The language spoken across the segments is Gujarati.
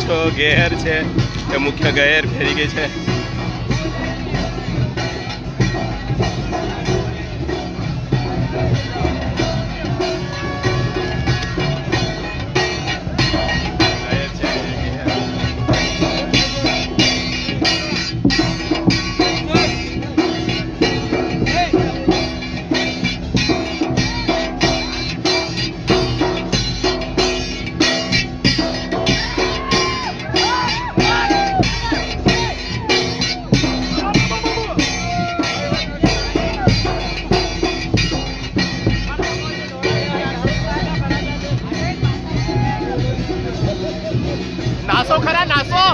છો ગેર છે એ મુખ્ય ગેર ફેરી ગઈ છે. નાસો ખરા નાસો.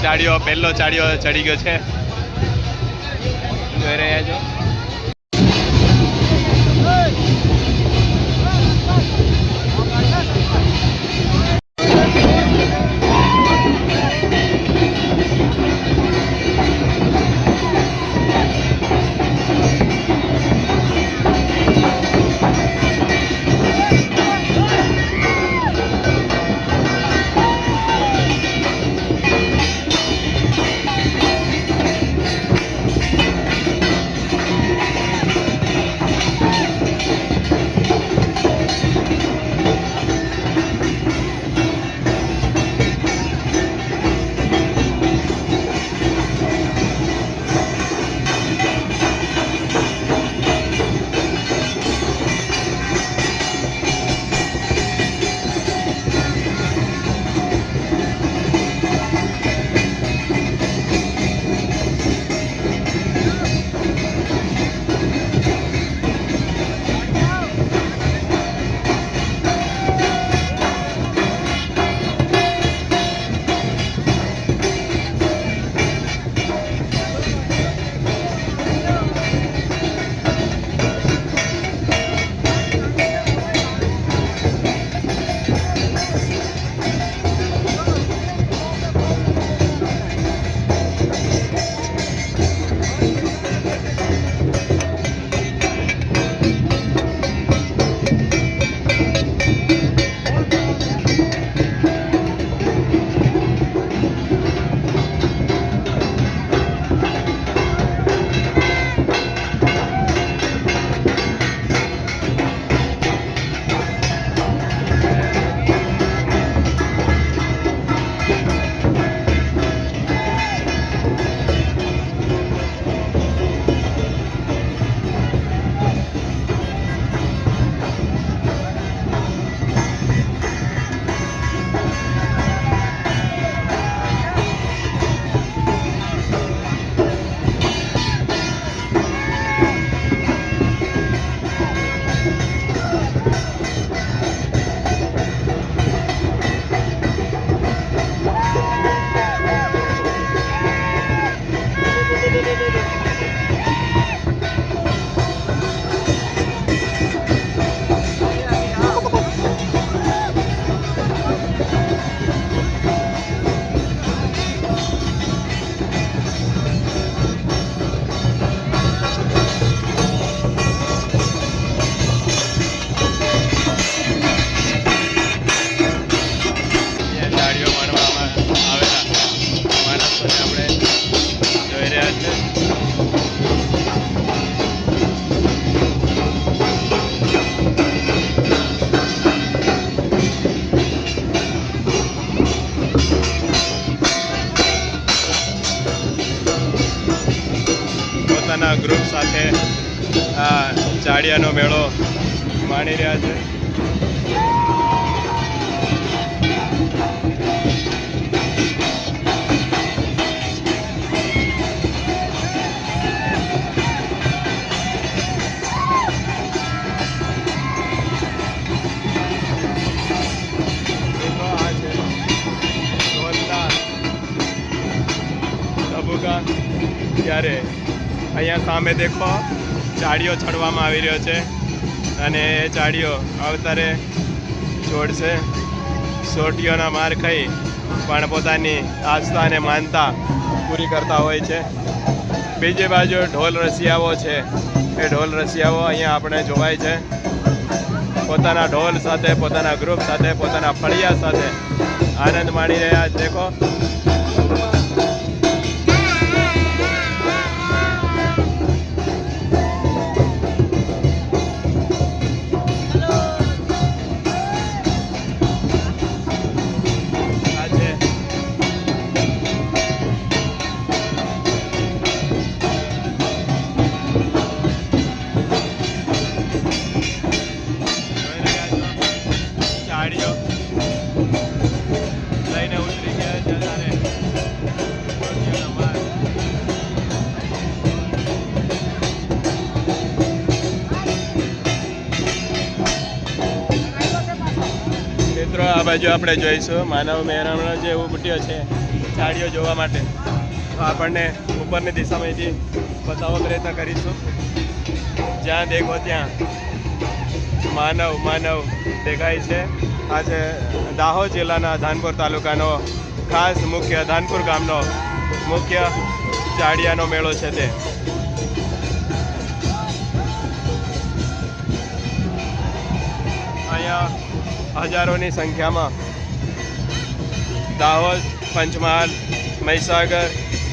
ચાડીઓ પહેલો ચાડીઓ ચડી ગયો છે, જોઈ રહ્યા છો. ગ્રુપ સાથે આ ચાડિયાનો મેળો માણી રહ્યા છે. ત્યારે અહીંયા સામે દેખો ચાડીઓ ચડવામાં આવી રહ્યો છે અને એ ચાડીઓ અવતારે છોડશે. સોટીઓના માર ખાઈ પણ પોતાની આસ્થા અને માનતા પૂરી કરતા હોય છે. બીજી બાજુ ઢોલ રસિયાઓ છે, એ ઢોલ રસિયાઓ અહીંયા આપણે જોવાય છે. પોતાના ઢોલ સાથે, પોતાના ગ્રુપ સાથે, પોતાના ફળિયા સાથે આનંદ માણી રહ્યા દેખો. લઈને ઉતરી ગયા છે ત્યારે મિત્રો આ બાજુ આપણે જોઈશું માનવ મહેરામણો જે ઉમટ્યો છે ચાડીઓ જોવા માટે. તો આપણને ઉપરની દિશામાંથી બતાવવા પ્રયત્ન કરીશું. જ્યાં દેખો ત્યાં માનવ દેખાય છે. આ છે દાહોદ જિલ્લાના ધાનપુર તાલુકાનો ખાસ મુખ્ય ધાનપુર ગામનો મુખ્ય ચાડિયાનો મેળો છે તે. અહીંયા હજારોની સંખ્યામાં દાહોદ, પંચમહાલ, મહીસાગર,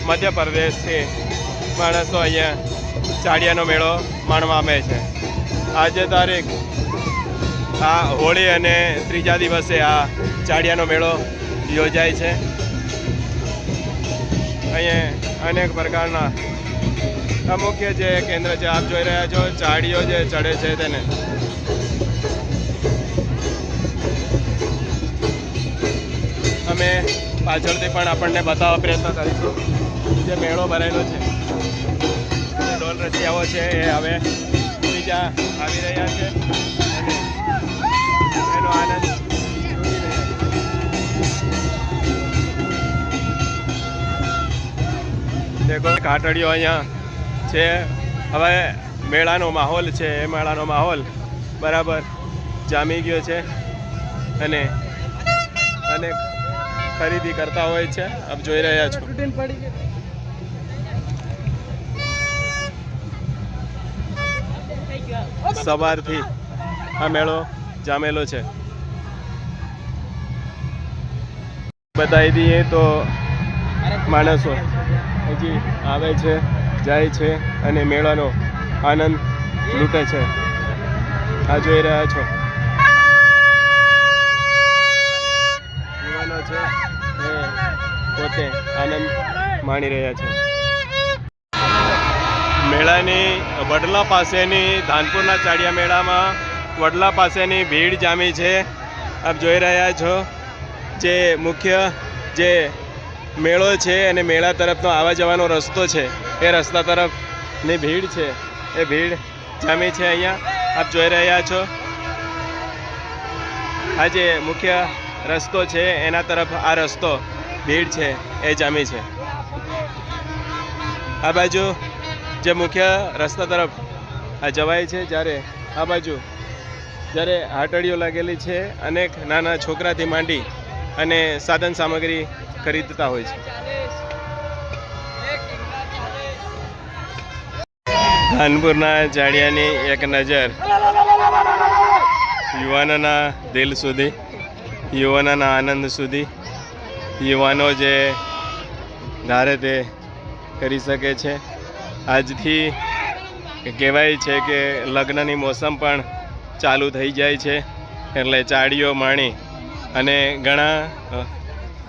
મધ્યપ્રદેશથી માણસો અહીંયા ચાડિયાનો મેળો માણવા આવે છે. આજે તારીખ આ હોળી અને ત્રીજા દિવસે આ ચાડિયાનો મેળો યોજાય છે. અહીંયા અનેક પ્રકારના મુખ્ય જે કેન્દ્ર છે આપ જોઈ રહ્યા છો. ચાડીઓ જે ચડે છે તેને અમે પાછળથી પણ આપણને બતાવવા પ્રયત્ન કરીશું. જે મેળો ભરાયેલો છે, ઢોલ રસિયાઓ છે એ હવે બીજા આવી રહ્યા છે અને એનો આનંદ દેખો. કાટડીઓ અહીંયા છે. હવે મેળાનો માહોલ છે, એ મેળાનો માહોલ બરાબર જામી ગયો છે અને અનેક ખરીદી કરતા હોય છે. આપ જોઈ રહ્યા છો. સવારથી આ મેળો જામેલો છે. બતાવી દઈએ તો માણસો હજી આવે છે, જાય છે અને મેળાનો આનંદ લૂંટે છે. આ જોઈ રહ્યા છો યુવાનો છે એ પોતે આનંદ માણી રહ્યા છે. મેળાની વડલા પાસેની ધાનપુરના ચાડિયા મેળામાં વડલા પાસેની ભીડ જામી છે. આપ જોઈ રહ્યા છો જે મુખ્ય જે મેળો છે અને મેળા તરફનો આવવા જવાનો રસ્તો છે, એ રસ્તા તરફની ભીડ છે, એ ભીડ જામી છે. અહીંયા આપ જોઈ રહ્યા છો આ જે મુખ્ય રસ્તો છે એના તરફ આ રસ્તો ભીડ છે એ જામી છે. આ બાજુ જે મુખ્ય રસ્તા તરફ આ જવાય છે, જ્યારે આ બાજુ જ્યારે હાટડીઓ લાગેલી છે, અનેક નાના છોકરાથી માંડી અને સાધન સામગ્રી ખરીદતા હોય છે. ધાનપુરના ચાડિયાની એક નજર યુવાનોના દિલ સુધી, યુવાનોના આનંદ સુધી. યુવાનો જે ધારે તે કરી શકે છે. આજથી કહેવાય છે કે લગ્નની મોસમ પણ ચાલુ થઈ જાય છે, એટલે ચાડીઓ માણી અને ઘણા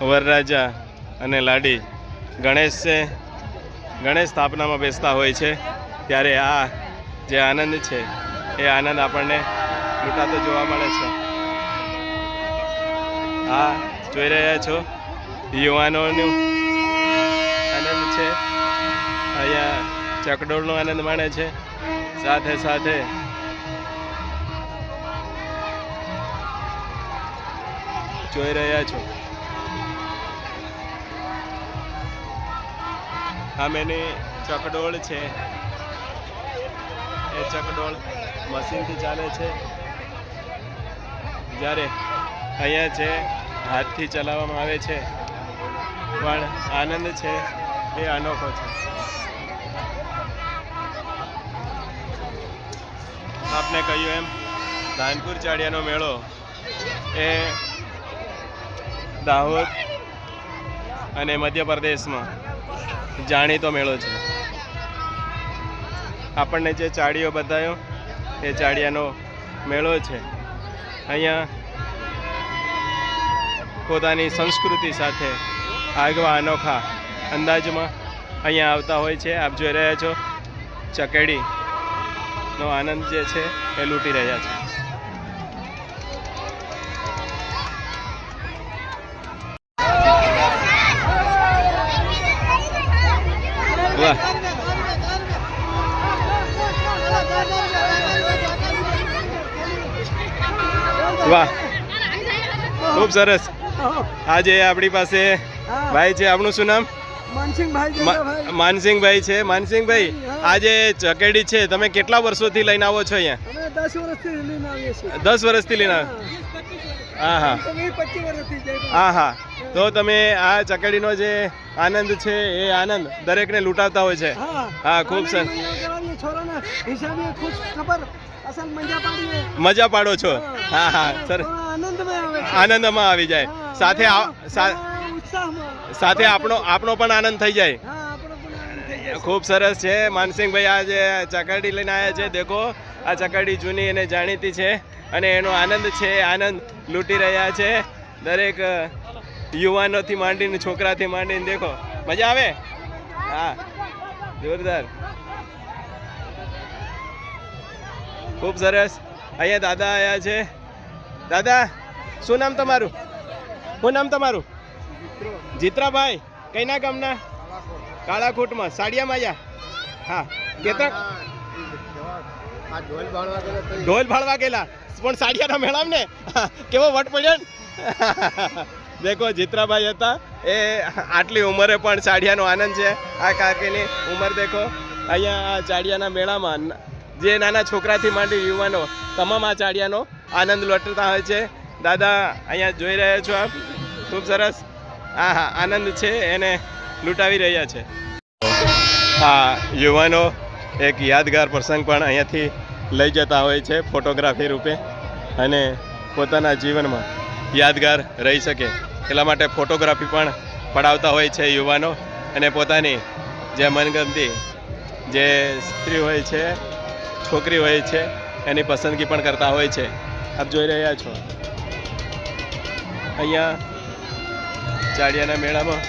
વરરાજા અને લાડી ગણેશ સ્થાપનામાં બેસતા હોય છે. ત્યારે આ જે આનંદ છે એ આનંદ આપણને લૂંટાતો જોવા મળે છે. આ જોઈ રહ્યા છો યુવાનોનું આનંદ છે. અહીંયા ચકડોળનો આનંદ માણે છે. સાથે સાથે જોઈ રહ્યા છો સામેની ચકડોળ છે. એ ચકડોળ મશીનથી ચાલે છે, જ્યારે અહીંયા છે હાથથી ચલાવવામાં આવે છે. પણ આનંદ છે એ અનોખો છે. આપને કહ્યું એમ ધાનપુર ચાડિયાનો મેળો એ દાહોદ અને મધ્યપ્રદેશમાં જાણીતો મેળો છે. આપણને જે ચાડીઓ બતાવ્યો એ ચાડિયાનો મેળો છે. અહીંયા પોતાની સંસ્કૃતિ સાથે આગવા અનોખા અંદાજમાં અહીંયા આવતા હોય છે. આપ જોઈ રહ્યા છો ચકેડીનો આનંદ જે છે એ લૂંટી રહ્યા છે. વાહ, વાહ, ખૂબ સરસ. આજે આપણી પાસે ભાઈ છે. આપણું શું નામ? માનસિંહભાઈ છે. માનસિંહભાઈ, આજે ચકેડી છે તમે કેટલા વર્ષોથી લઈને આવો છો અહીંયા? 10 વર્ષથી લઈને આવો. હા હા હા હા. તો તમે આ ચકેડીનો જે આનંદ છે એ આનંદ દરેકને લૂંટાવતા હોય છે. હા, ખૂબ સરસ. મજા પાડો છો. હા હા, સરસ. આનંદમાં આવી જાય. સાથે આપણો પણ આનંદ થઈ જાય. ખૂબ સરસ છે. માનસિંહભાઈ આ જે ચકડી લઈને આવ્યા છે, દેખો આ ચકડી જૂની અને જાણીતી છે અને એનો આનંદ છે આનંદ લૂંટી રહ્યા છે દરેક યુવાનોથી માંડીને છોકરાથી માંડીને. દેખો મજા આવે. હા, જોરદાર, ખૂબ સરસ. અહીંયા દાદા આવ્યા છે. દાદા, શું નામ તમારું? શું નામ તમારું? જીત્રાભાઈ. કઈના ગામના? કાળાકોટમાં સાડિયામાં આવ્યા. હા, કેટલા ઢોલ ભાળવા ગયેલા પણ સાડિયાના મેળામ ને કેવો વટ પડ્યો ને. દેખો જીત્રાભાઈ હતા એ આટલી ઉંમરે પણ સાડિયાનો આનંદ છે. આ કાકીની ઉંમર દેખો. અહીંયા આ ચાડિયાના મેળામાં જે નાના છોકરાથી માંડી યુવાનો તમામ આ ચાડિયાનો આનંદ લૂંટતા હોય છે. દાદા અહીંયા જોઈ રહ્યા છો આપ, ખૂબ સરસ. હા હા, આનંદ છે એને લૂંટાવી રહ્યા છે. હા, યુવાનો એક યાદગાર પ્રસંગ પણ અહીંયાથી લઈ જતા હોય છે ફોટોગ્રાફી રૂપે અને પોતાના જીવનમાં યાદગાર રહી શકે એટલા માટે ફોટોગ્રાફી પણ પડાવતા હોય છે યુવાનો અને પોતાની જે મનગમતી જે સ્ત્રી હોય છે, છોકરી હોય છે એની પસંદગી પણ કરતા હોય છે. આપ જોઈ રહ્યા છો અહીંયા ચાડિયાના મેળામાં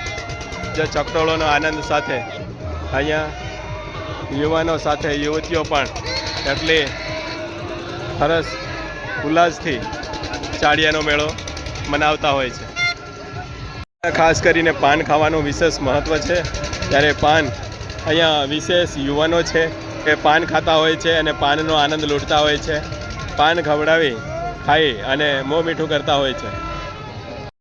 જે ચકડોળોનો આનંદ સાથે અહીંયા યુવાનો સાથે યુવતીઓ પણ એટલી સરસ ઉલ્લાસથી ચાડિયાનો મેળો મનાવતા હોય છે. ખાસ કરીને પાન ખાવાનું વિશેષ મહત્ત્વ છે. ત્યારે પાન અહીંયા વિશેષ યુવાનો છે એ પાન ખાતા હોય છે અને પાનનો આનંદ લૂંટતા હોય છે. પાન ખવડાવી ખાઈ અને મોં મીઠું કરતા હોય છે.